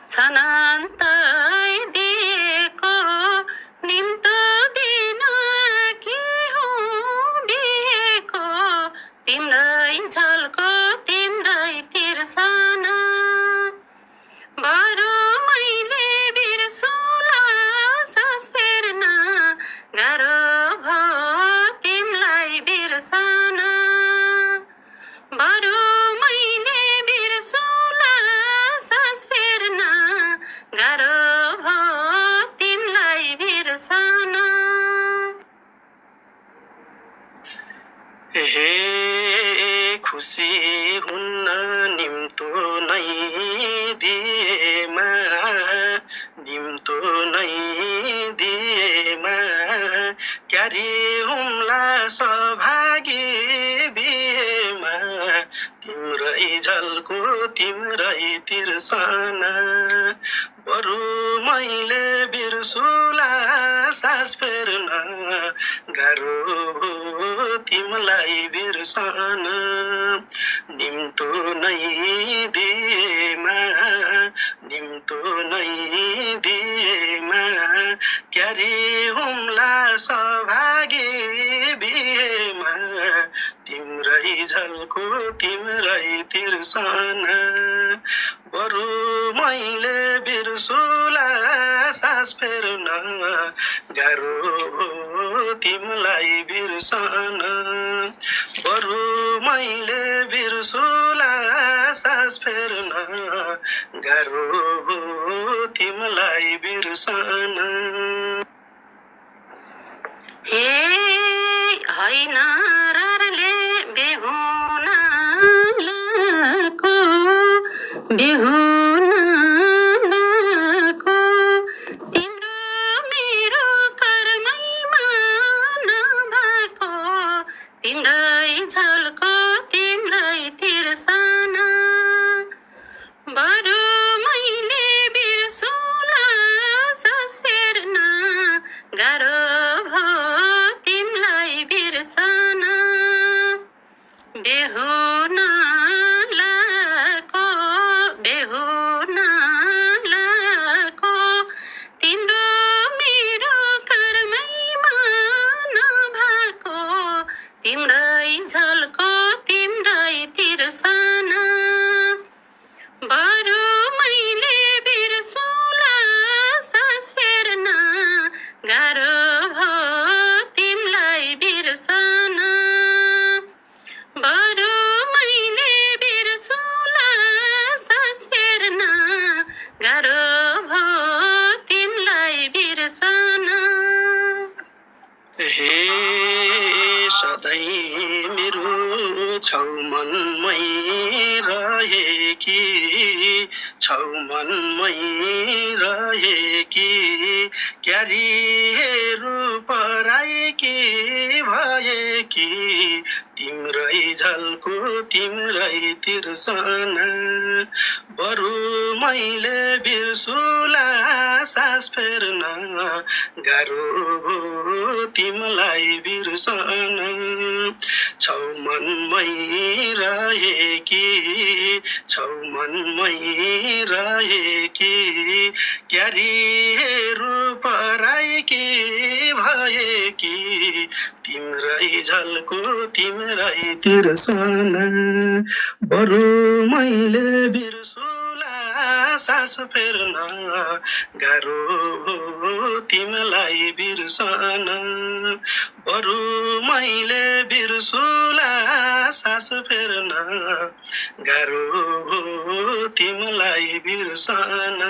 छनान्तै दिएको निम्तो दिन के हुँदिएको तिम्रै झल्को तिम्रै तिर्सना बरु मैले बिर्सुला सास फेर्न गाह्रो भयो तिमलाई बिर्सन बरु मैले बिर्सुला सास फेर्न गाह्रो भयो तिमलाई बिर्सन हे खुसी हुन्न निम्तो नै दिएमा क्यारी हुम्ला सौभागी बिहेमा तिम्रै झल्को तिम्रै तिर्सना बरु मैले बिर्सुला सास फेर्न गाह्रो तिमलाई बिर्सन निम्तो नै दिएमा क्यारी हुम्ला सौभागी बिहेमा तिम्रै झल्को तिम्रै तिर्सना बरु मैले बिर्सुला सास फेर्न गाह्रो तिमलाई बिर्सन बरु मैले बिर्सुला सास फेर्न गाह्रो तिमलाई बिर्सन हे होइन ररले बेहुन लाको तिम्रो मेरो कर्मैमा नभएको तिम्रै झल्को तिम्रै तिर्सना बरु मैले बिर्सुला सास फेर्न गाह्रो भयो तिमलाई बिर्सन बेहुन लाको तिम्रो मेरो कर्मैमा नभएको तिम्रै झल्को तिम्रै तिर्सना बरु मैले बिर्सुला सास फेर्न गाह्रो भयो तिमलाई बिर्सन बरु मैले बिर्सुला सास फेर्न गाह्रो भयो तिमलाई बिर्सन हे सधैँ मेरो छौ मनमै रहेकी क्यारीहरू पराएकी भएकी तिम्रै झल्को तिम्रै तिर्सना बरु मैले बिर्सुला सास फेर्न गाह्रो भयो तिमलाई बिर्सन छौ मनमै रहेकी क्यारीहरू पराएकी भएकी तिम्रै झल्को तिम्रै तिर्सना बरु मैले बिर्सुला सास फेर्न गाह्रो तिमलाई बिर्सन बरु मैले बिर्सुला सास फेर्न गाह्रो तिमलाई बिर्सन